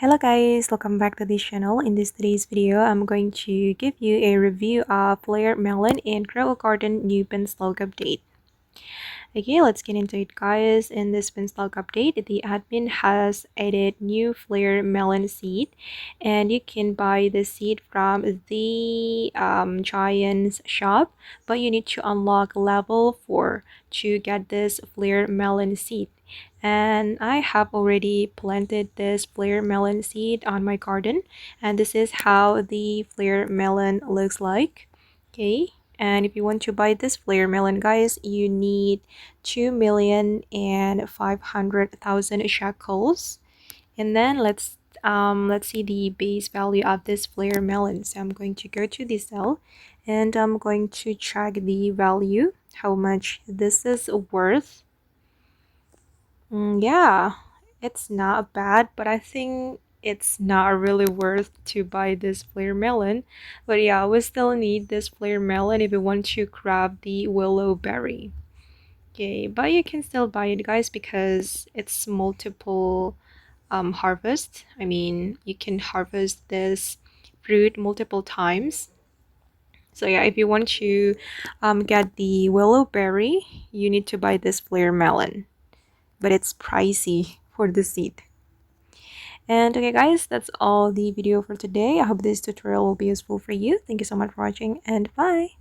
Hello guys, welcome back to this channel. In today's video, I'm going to give you a review of Flare Melon and Grow a Garden new Beanstalk update. Okay, let's get into it guys. In this Beanstalk update, the admin has added new Flare Melon Seed, and you can buy the seed from the Giant's shop, but you need to unlock level 4 to get this Flare Melon Seed. And I have already planted this Flare Melon Seed on my garden, and this is how the Flare Melon looks like. Okay, and if you want to buy this Flare Melon guys, you need 2,500,000 shekels. And then let's see the base value of this Flare Melon. So I'm going to go to the cell and I'm going to check the value, how much this is worth. Yeah, it's not bad, but I think it's not really worth to buy this Flare Melon. But yeah, we still need this Flare Melon if we want to grab the willow berry. Okay, but you can still buy it guys because it's multiple harvest. I mean, you can harvest this fruit multiple times. So yeah, if you want to get the willow berry, you need to buy this Flare Melon, but it's pricey for the seed. And okay guys, that's all the video for today. I hope this tutorial will be useful for you. Thank you so much for watching and bye.